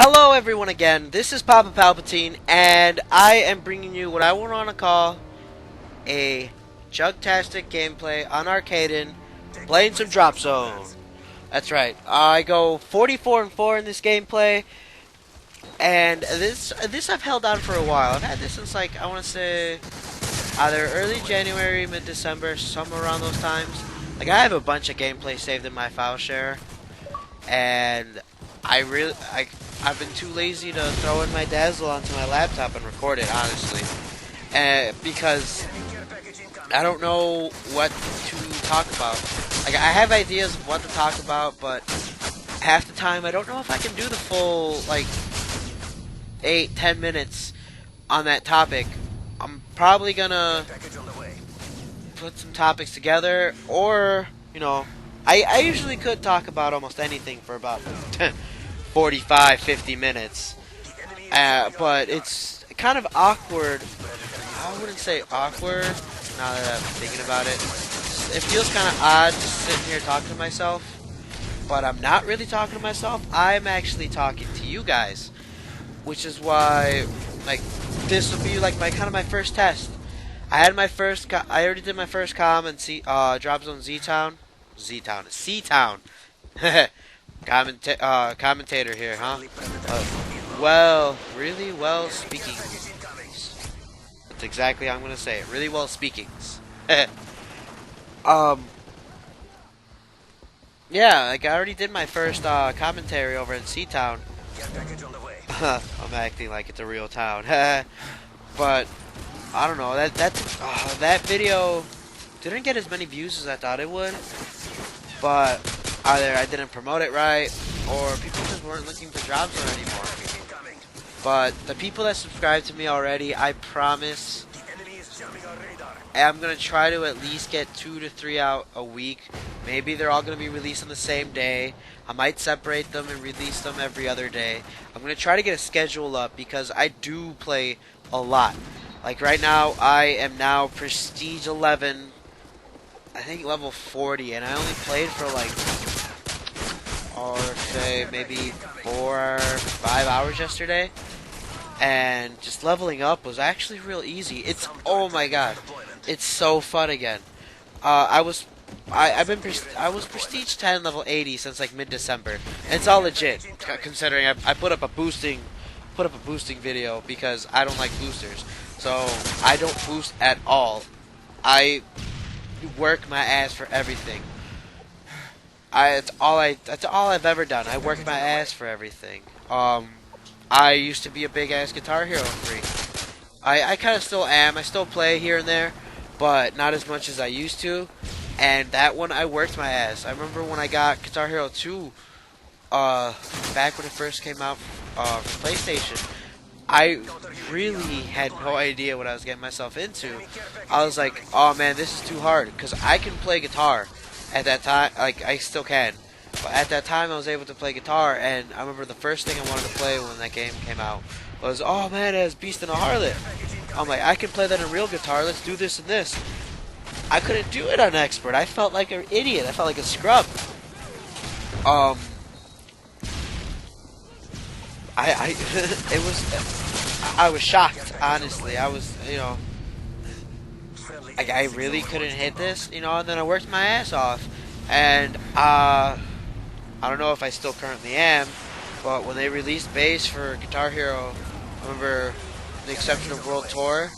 Hello everyone again, this is Papa Palpatine, and I am bringing you what I would want to call a Jug-Tastic gameplay on Arcaden, playing some Drop Zone. That's right, I go 44-4 in this gameplay, and this I've held on for a while. I've had this since like, I want to say, either early January, mid-December, somewhere around those times. Like, I have a bunch of gameplay saved in my file share, and I've been too lazy to throw in my Dazzle onto my laptop and record it, honestly, because I don't know what to talk about. Like, I have ideas of what to talk about, but half the time I don't know if I can do the full like 8-10 minutes on that topic. I'm probably gonna put some topics together, or I usually could talk about almost anything for about 45-50 minutes, but it's kind of awkward. I wouldn't say awkward now that I'm thinking about it. It feels kind of odd just sitting here talking to myself, but I'm not really talking to myself. I'm actually talking to you guys, which is why like this will be like my first test. I already did my first com in Drop Zone Z-Town. Z-Town. C-Town. Commentator here, huh? Really well speaking. That's exactly how I'm gonna say it. Really well speakings. Yeah, like I already did my first commentary over in C-Town. I'm acting like it's a real town. But I don't know, that video didn't get as many views as I thought it would, but either I didn't promote it right, or people just weren't looking for Drop Zone anymore. But the people that subscribe to me already, I promise I'm going to try to at least get 2 to 3 out a week. Maybe they're all going to be released on the same day. I might separate them and release them every other day. I'm going to try to get a schedule up because I do play a lot. Like right now, I am now Prestige 11, I think level 40, and I only played for like, or say maybe 4 or 5 hours yesterday. And just leveling up was actually real easy. Oh my god, it's so fun again. I was Prestige 10 level 80 since like mid-December. And it's all legit, considering I put up a boosting video because I don't like boosters. So I don't boost at all. I work my ass for everything. That's all I've ever done. I work my ass for everything. I used to be a big ass Guitar Hero freak. I kind of still am. I still play here and there, but not as much as I used to. And that one, I worked my ass. I remember when I got Guitar Hero 2, back when it first came out for PlayStation. I really had no idea what I was getting myself into. I was like, oh man, this is too hard, because I can play guitar at that time. Like, I still can. But at that time, I was able to play guitar, and I remember the first thing I wanted to play when that game came out was, oh man, it has Beast and a Harlot. I'm like, I can play that in real guitar, let's do this and this. I couldn't do it on Expert. I felt like an idiot. I felt like a scrub. I was shocked, honestly. I was, like, I really couldn't hit this, and then I worked my ass off. And, I don't know if I still currently am, but when they released bass for Guitar Hero, I remember, the exception of World Tour,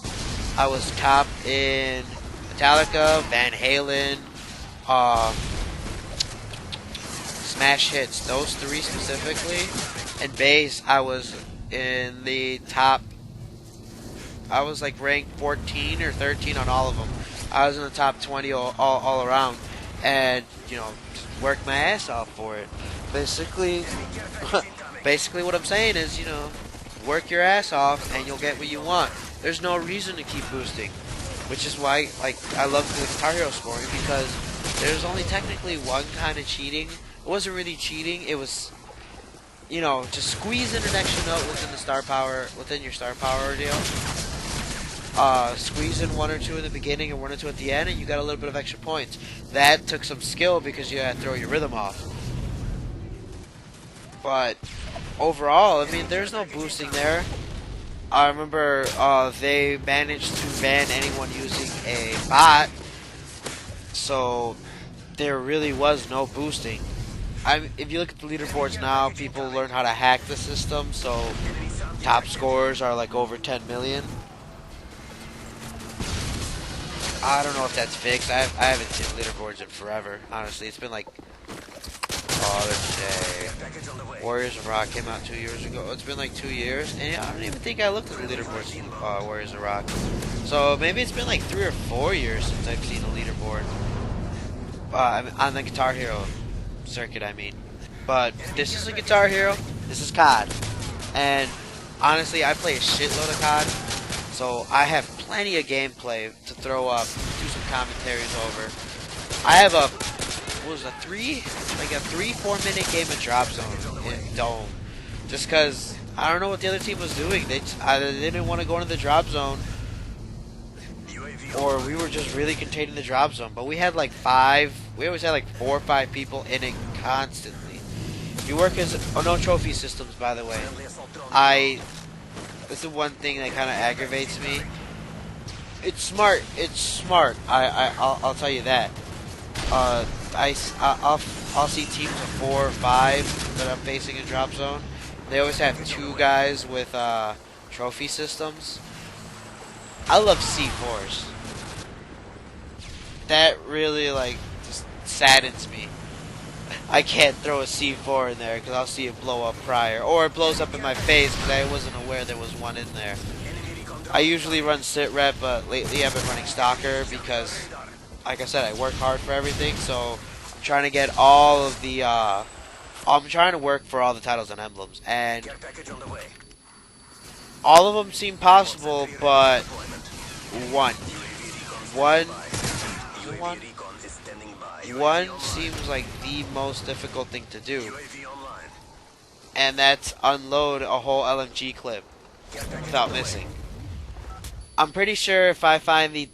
I was top in Metallica, Van Halen, Smash Hits, those 3 specifically. And bass, I was in the top, I was like ranked 14 or 13 on all of them. I was in the top 20 all around, and just worked my ass off for it. Basically what I'm saying is, work your ass off and you'll get what you want. There's no reason to keep boosting, which is why, like, I love the Guitar Hero scoring, because there's only technically one kind of cheating. It wasn't really cheating. It was, just squeeze in an extra note within your star power deal. Squeeze in 1 or 2 in the beginning and 1 or 2 at the end, and you got a little bit of extra points. That took some skill because you had to throw your rhythm off. But overall, I mean, there's no boosting there. I remember they managed to ban anyone using a bot, so there really was no boosting. If you look at the leaderboards now, people learn how to hack the system, so top scores are like over 10 million. I don't know if that's fixed. I haven't seen leaderboards in forever. Honestly, it's been like, oh, let's say Warriors of Rock came out 2 years ago. It's been like 2 years, and I don't even think I looked at the leaderboards in Warriors of Rock. So maybe it's been like 3 or 4 years since I've seen a leaderboard on the Guitar Hero circuit. I mean, but this is a Guitar Hero. This is COD, and honestly, I play a shitload of COD, so I have plenty of gameplay to throw up, do some commentaries over. I have a, what was it, 3-4 minute game of Drop Zone in Dome, just because I don't know what the other team was doing. They either didn't want to go into the Drop Zone, or we were just really contained in the Drop Zone. But we had like we always had like 4 or 5 people in it constantly. You work as, no trophy systems, by the way. This is one thing that kind of aggravates me. It's smart. I'll tell you that. I'll see teams of 4 or 5 that I'm facing in Drop Zone. They always have 2 guys with trophy systems. I love C4s. That really like just saddens me. I can't throw a C4 in there because I'll see it blow up prior, or it blows up in my face because I wasn't aware there was one in there. I usually run sit rep, but lately I've been running stalker because, like I said, I work hard for everything. So I'm trying to get all of the. I'm trying to work for all the titles and emblems, and all of them seem possible, but one seems like the most difficult thing to do, and that's unload a whole LMG clip without missing. I'm pretty sure if I find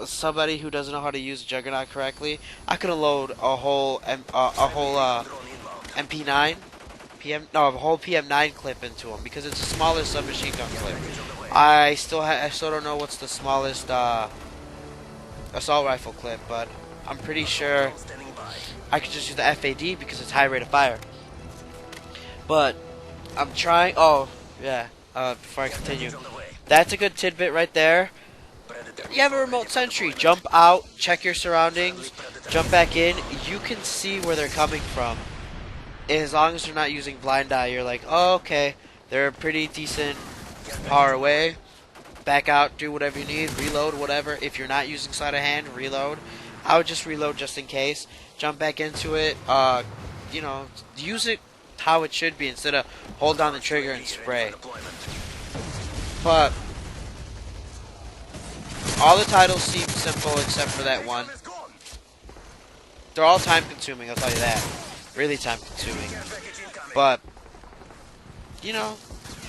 somebody who doesn't know how to use Juggernaut correctly, I could unload a whole MP9, a whole PM9 clip into them because it's the smallest submachine gun clip. I still don't know what's the smallest assault rifle clip, but I'm pretty sure I could just use the FAD because it's high rate of fire. But I'm trying. Oh yeah. Before I continue, that's a good tidbit right there. You have a remote sentry. Jump out, check your surroundings, jump back in. You can see where they're coming from. As long as they're not using blind eye, you're like, oh, okay, they're a pretty decent power away. Back out, do whatever you need, reload, whatever. If you're not using sleight of hand, reload. I would just reload just in case. Jump back into it. You know, use it how it should be instead of hold down the trigger and spray. But all the titles seem simple except for that one. They're all time consuming, I'll tell you that. Really time consuming. But, you know,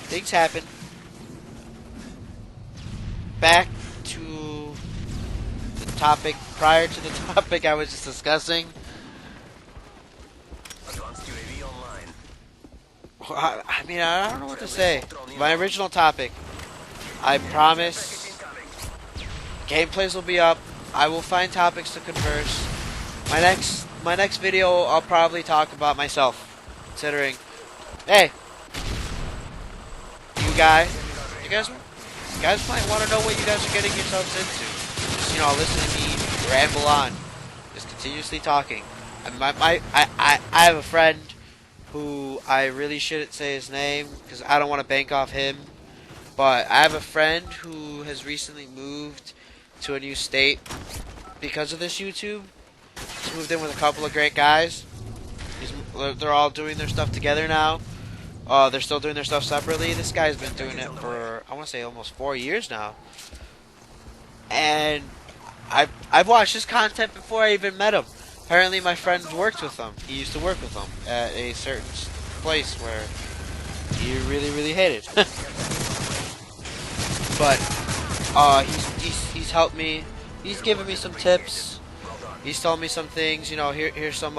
things happen. Back to the topic, prior to the topic I was just discussing. I mean, I don't know what to say. My original topic. I promise gameplays will be up. I will find topics to converse. My next video, I'll probably talk about myself. Considering, hey, you guys might want to know what you guys are getting yourselves into. Just, you know, listen to me ramble on, just continuously talking. I have a friend who I really shouldn't say his name because I don't want to bank off him. But I have a friend who has recently moved to a new state because of this YouTube. He's moved in with a couple of great guys. They're all doing their stuff together now. They're still doing their stuff separately. This guy's been doing it for, I want to say, almost 4 years now. And I've watched his content before I even met him. Apparently my friend worked with him. He used to work with him at a certain place where he really, really hated. But he's helped me. He's given me some tips. He's told me some things. You know, here's some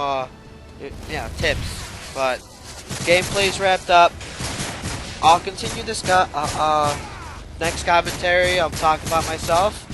tips. But gameplay's wrapped up. I'll continue this next commentary. I'll talk about myself.